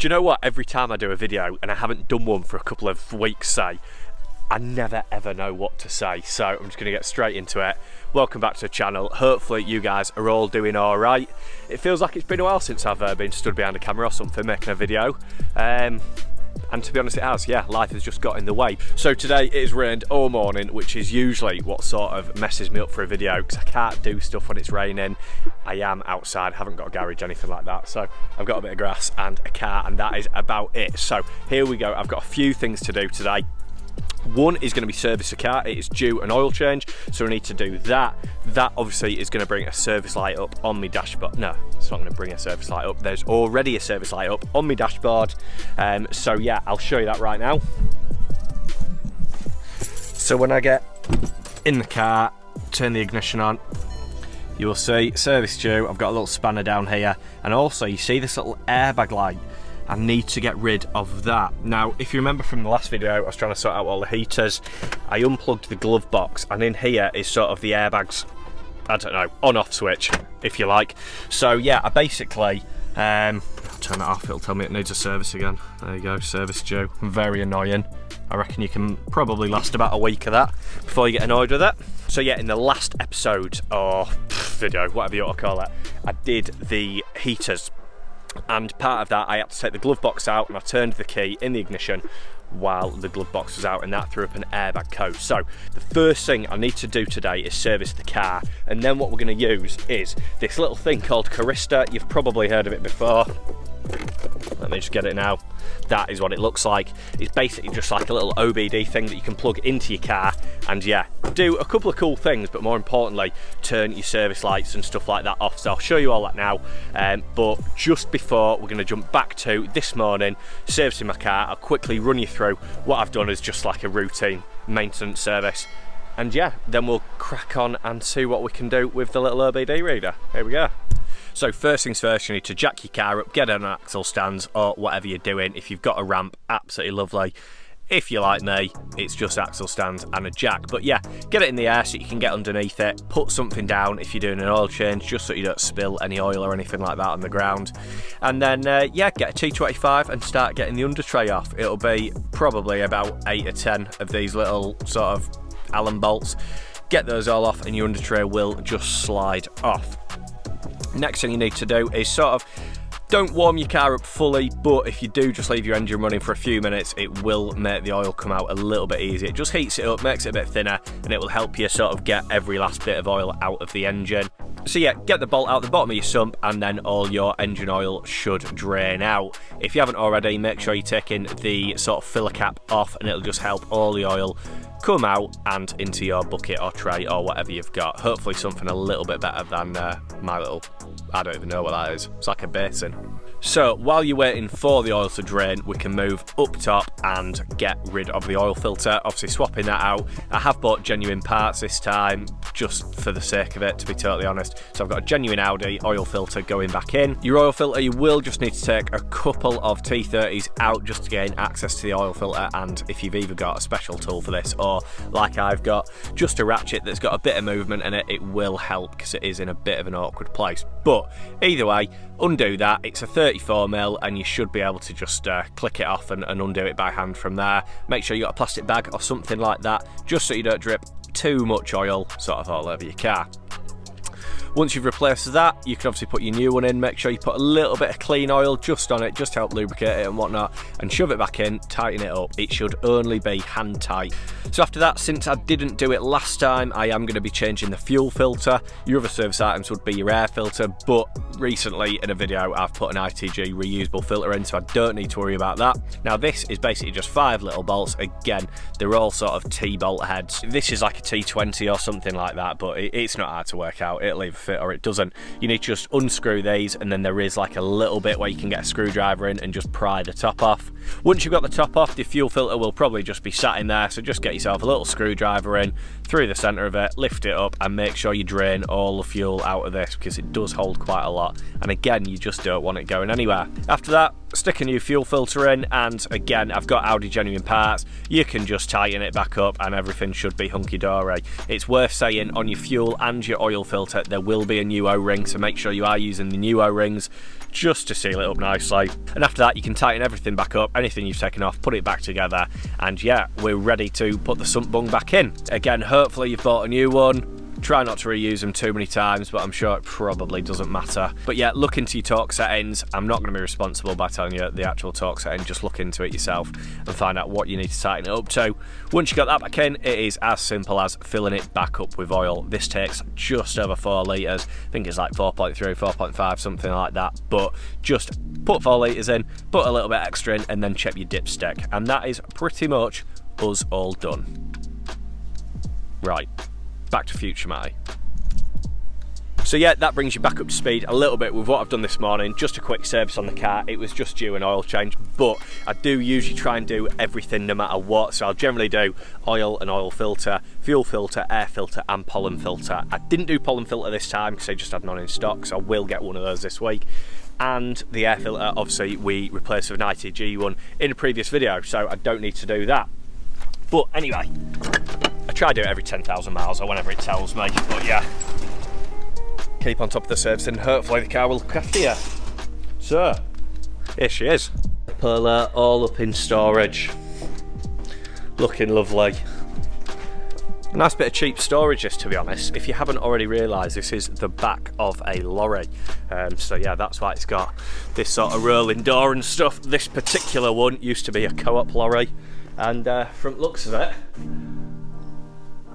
Do you know what? Every time I do a video, and I haven't done one for a couple of weeks, say, I never ever know what to say, so I'm just going to get straight into it. Welcome back to the channel. Hopefully you guys are all doing all right. It feels like it's been a while since I've been stood behind a camera or something making a video, and to be honest it has. Yeah, life has just got in the way. So today it has rained all morning, which is usually what sort of messes me up for a video because I can't do stuff when it's raining. I am outside, haven't got a garage, anything like that, so I've got a bit of grass and a car, and that is about it. So here we go. I've got a few things to do today. One is going to be service the car. It is due an oil change, so we need to do that. That obviously is going to bring a service light up on my dashboard. No, it's not going to bring a service light up. There's already a service light up on my dashboard. So yeah, I'll show you that right now. So when I get in the car, turn the ignition on, you will see service due. I've got a little spanner down here, and also you see this little airbag light. I need to get rid of that. Now, if you remember from the last video, I was trying to sort out all the heaters. I unplugged the glove box, and in here is sort of the airbags, I don't know, on-off switch, if you like. So yeah, I basically, I'll turn that off, it'll tell me it needs a service again. There you go, service due. Very annoying. I reckon you can probably last about a week of that before you get annoyed with it. So yeah, in the last episode, or video, whatever you want to call it, I did the heaters. And part of that, I had to take the glove box out, and I turned the key in the ignition while the glove box was out, and that threw up an airbag code. So the first thing I need to do today is service the car, and then what we're going to use is this little thing called Carista. You've probably heard of it before. Let me just get it now. That is what it looks like. It's basically just like a little OBD thing that you can plug into your car, and yeah, do a couple of cool things, but more importantly, turn your service lights and stuff like that off. So I'll show you all that now, but just before we're going to jump back to this morning servicing my car, I'll quickly run you through what I've done as just like a routine maintenance service, and yeah, then we'll crack on and see what we can do with the little OBD reader. Here we go. So first things first, you need to jack your car up, get on axle stands or whatever you're doing. If you've got a ramp, absolutely lovely. If you're like me, it's just axle stands and a jack. But yeah, get it in the air so you can get underneath it. Put something down if you're doing an oil change, just so you don't spill any oil or anything like that on the ground. And then yeah, get a T25 and start getting the under tray off. It'll be probably about 8 or 10 of these little sort of Allen bolts. Get those all off and your under tray will just slide off. Next thing you need to do is sort of, don't warm your car up fully, but if you do just leave your engine running for a few minutes, it will make the oil come out a little bit easier. It just heats it up, makes it a bit thinner, and it will help you sort of get every last bit of oil out of the engine. So yeah, get the bolt out the bottom of your sump, and then all your engine oil should drain out. If you haven't already, make sure you're taking the sort of filler cap off, and it'll just help all the oil come out and into your bucket or tray or whatever you've got. Hopefully something a little bit better than my little, I don't even know what that is. It's like a basin. So while you're waiting for the oil to drain, we can move up top and get rid of the oil filter, obviously swapping that out. I have bought genuine parts this time, just for the sake of it, to be totally honest. So I've got a genuine Audi oil filter going back in. Your oil filter, you will just need to take a couple of T30s out just to gain access to the oil filter, and if you've either got a special tool for this or, like I've got, just a ratchet that's got a bit of movement in it, it will help because it is in a bit of an awkward place. But either way, undo that. It's a 34mm, and you should be able to just click it off and undo it by hand from there. Make sure you got a plastic bag or something like that, just so you don't drip too much oil sort of all over your car. Once you've replaced that, you can obviously put your new one in. Make sure you put a little bit of clean oil just on it, just to help lubricate it and whatnot, and shove it back in, tighten it up. It should only be hand tight. So after that, since I didn't do it last time, I am going to be changing the fuel filter. Your other service items would be your air filter, but recently in a video I've put an ITG reusable filter in, so I don't need to worry about that. Now this is basically just 5 little bolts. Again, they're all sort of T-bolt heads. This is like a T20 or something like that, but it's not hard to work out. It'll either fit or it doesn't. You need to just unscrew these, and then there is like a little bit where you can get a screwdriver in and just pry the top off. Once you've got the top off, the fuel filter will probably just be sat in there, so just get yourself a little screwdriver in through the center of it, lift it up, and make sure you drain all the fuel out of this because it does hold quite a lot, and again, you just don't want it going anywhere. After that, stick a new fuel filter in, and again, I've got Audi genuine parts. You can just tighten it back up and everything should be hunky-dory. It's worth saying, on your fuel and your oil filter there will be a new O-ring, so make sure you are using the new O-rings. just to seal it up nicely. And after that, you can tighten everything back up, anything you've taken off, put it back together, and yeah, we're ready to put the sump bung back in. Again, hopefully you've bought a new one. Try not to reuse them too many times, but I'm sure it probably doesn't matter. But yeah, look into your torque settings. I'm not going to be responsible by telling you the actual torque setting. Just look into it yourself and find out what you need to tighten it up to. Once you got that back in, it is as simple as filling it back up with oil. This takes just over 4 litres. I think it's like 4.3, 4.5, something like that. But just put 4 litres in, put a little bit extra in, and then check your dipstick. And that is pretty much us all done. Right. Back to future, Matty. So yeah, that brings you back up to speed a little bit with what I've done this morning. Just a quick service on the car. It was just due an oil change, but I do usually try and do everything no matter what. So I'll generally do oil and oil filter, fuel filter, air filter, and pollen filter. I didn't do pollen filter this time because they just had none in stock, so I will get one of those this week. And the air filter, obviously, we replaced with an ITG one in a previous video, so I don't need to do that. But anyway, I try to do it every 10,000 miles or whenever it tells me, but yeah, keep on top of the service and hopefully the car will look after you. So, here she is. Pull her all up in storage. Looking lovely. A nice bit of cheap storage, this, to be honest. If you haven't already realised, this is the back of a lorry. So yeah, that's why it's got this sort of rolling door and stuff. This particular one used to be a co-op lorry, and from the looks of it,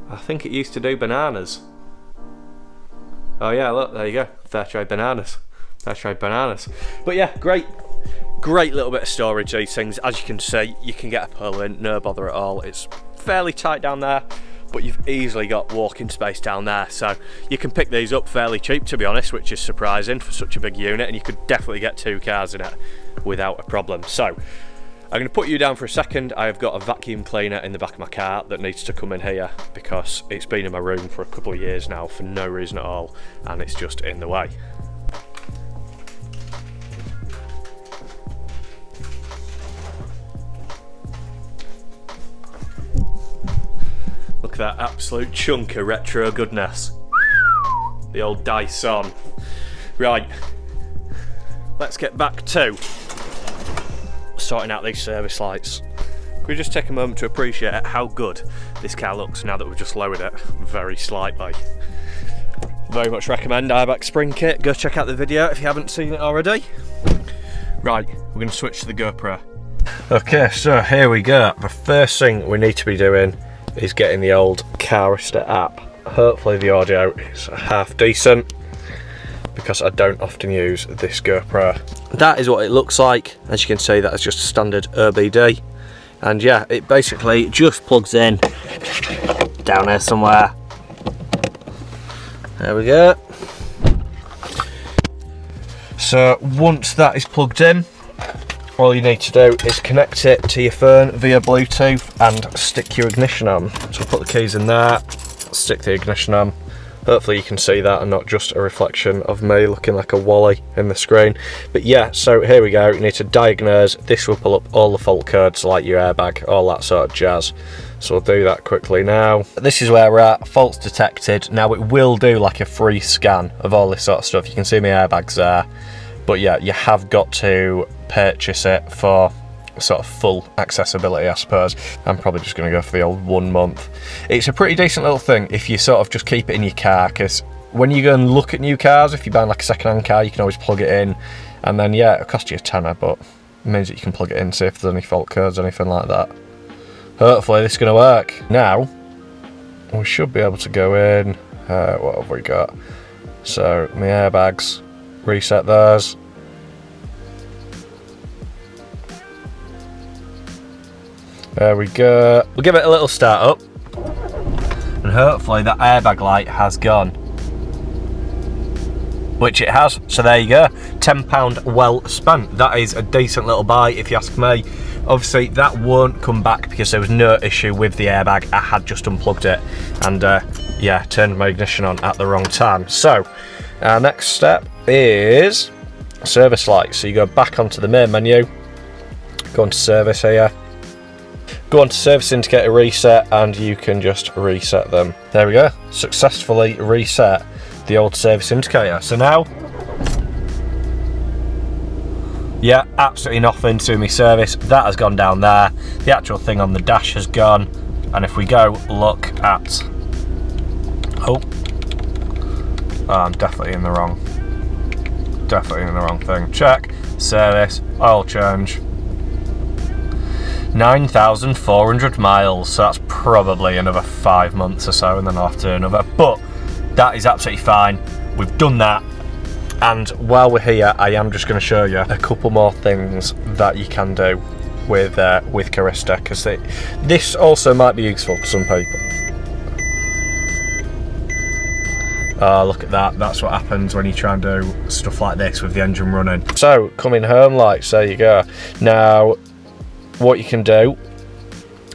I think it used to do bananas. Oh yeah, look, there you go. Fair trade bananas. Fair trade bananas. But yeah, great little bit of storage, these things. As you can see, you can get a pull in, no bother at all. It's fairly tight down there, but you've easily got walking space down there. So you can pick these up fairly cheap, to be honest, which is surprising for such a big unit, and you could definitely get 2 cars in it without a problem. So I'm going to put you down for a second. I have got a vacuum cleaner in the back of my car that needs to come in here because it's been in my room for a couple of years now for no reason at all, and it's just in the way. Look at that absolute chunk of retro goodness. The old Dyson. Right, let's get back to sorting out these service lights. Can we just take a moment to appreciate how good this car looks now that we've just lowered it very slightly. Very much recommend Airbag Spring Kit. Go check out the video if you haven't seen it already. Right, we're going to switch to the GoPro. Okay, so here we go. The first thing we need to be doing is getting the old Carista app. Hopefully the audio is half decent, because I don't often use this GoPro. That is what it looks like. As you can see, that is just a standard OBD. And yeah, it basically just plugs in down here somewhere. There we go. So once that is plugged in, all you need to do is connect it to your phone via Bluetooth and stick your ignition on. So put the keys in there, stick the ignition on. Hopefully you can see that and not just a reflection of me looking like a wally in the screen. But yeah, so here we go. You need to diagnose. This will pull up all the fault codes like your airbag, all that sort of jazz. So we'll do that quickly now. This is where we're at, faults detected. Now it will do like a free scan of all this sort of stuff. You can see my airbags there. But yeah, you have got to purchase it for sort of full accessibility, I suppose. I'm probably just going to go for the old 1 month. It's a pretty decent little thing if you sort of just keep it in your car, because when you go and look at new cars, if you're buying like a second-hand car, you can always plug it in, and then yeah, it'll cost you a tenner, but it means that you can plug it in, see if there's any fault codes, anything like that. Hopefully this is going to work. Now, we should be able to go in, what have we got? So, my airbags, reset those. There we go. We'll give it a little start up, and hopefully that airbag light has gone, which it has. So there you go, £10 well spent. That is a decent little buy if you ask me. Obviously that won't come back because there was no issue with the airbag. I had just unplugged it and yeah, turned my ignition on at the wrong time. So our next step is service lights. So you go back onto the main menu, go into service here, go on to service indicator reset, and you can just reset them. There we go, successfully reset the old service indicator. So now Yeah, absolutely nothing to me service. That has gone down there. The actual thing on the dash has gone. And if we go look at... Oh, I'm definitely in the wrong. Definitely in the wrong thing. Check, service, oil change. 9,400 miles, so that's probably another 5 months or so, and then I'll have to do another. But that is absolutely fine. We've done that. And while we're here, I am just going to show you a couple more things that you can do with Carista, because this also might be useful to some people. Look at that, that's what happens when you try and do stuff like this with the engine running. So, coming home lights, there you go. Now, what you can do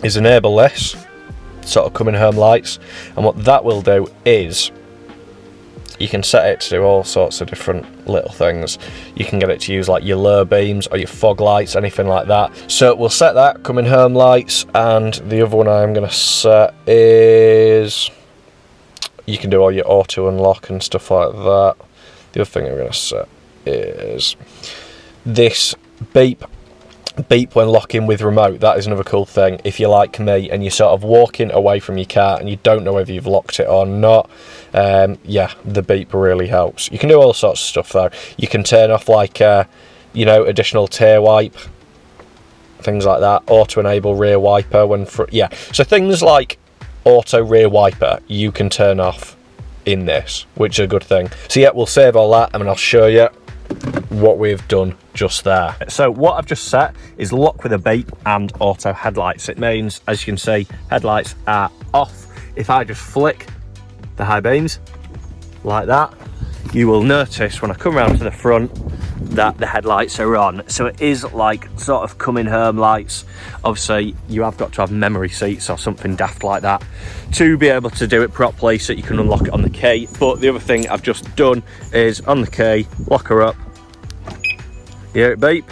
is enable this, sort of coming home lights, and what that will do is you can set it to do all sorts of different little things. You can get it to use like your low beams or your fog lights, anything like that. So we'll set that, coming home lights, and the other one I'm going to set is you can do all your auto unlock and stuff like that. The other thing I'm going to set is this beep when locking with remote. That is another cool thing. If you're like me and you're sort of walking away from your car and you don't know whether you've locked it or not, yeah, the beep really helps. You can do all sorts of stuff though. You can turn off like you know, additional tail wipe, things like that. Auto enable rear wiper when yeah, so things like auto rear wiper you can turn off in this, which is a good thing. So yeah, we'll save all that and I'll show you what we've done just there. So what I've just set is lock with a beep and auto headlights. It means, as you can see, headlights are off. If I just flick the high beams like that, you will notice when I come around to the front that the headlights are on. So it is like sort of coming home lights. Obviously you have got to have memory seats or something daft like that to be able to do it properly, so you can unlock it on the key. But the other thing I've just done is on the key, lock her up, you hear it beep,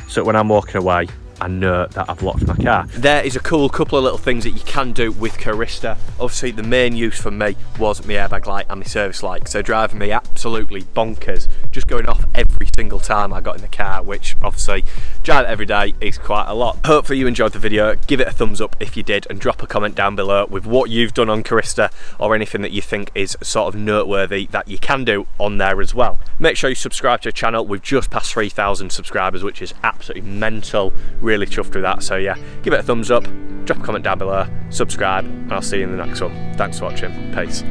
so when I'm walking away I know that I've locked my car. There is a cool couple of little things that you can do with Carista. Obviously the main use for me was my airbag light and my service light, so driving me absolutely bonkers, just going off every single time I got in the car, which obviously drive it every day is quite a lot. Hopefully you enjoyed the video. Give it a thumbs up if you did, and drop a comment down below with what you've done on Carista or anything that you think is sort of noteworthy that you can do on there as well. Make sure you subscribe to the channel. We've just passed 3,000 subscribers, which is absolutely mental. Really chuffed with that. So yeah, give it a thumbs up, drop a comment down below, subscribe, and I'll see you in the next one. Thanks for watching. Peace.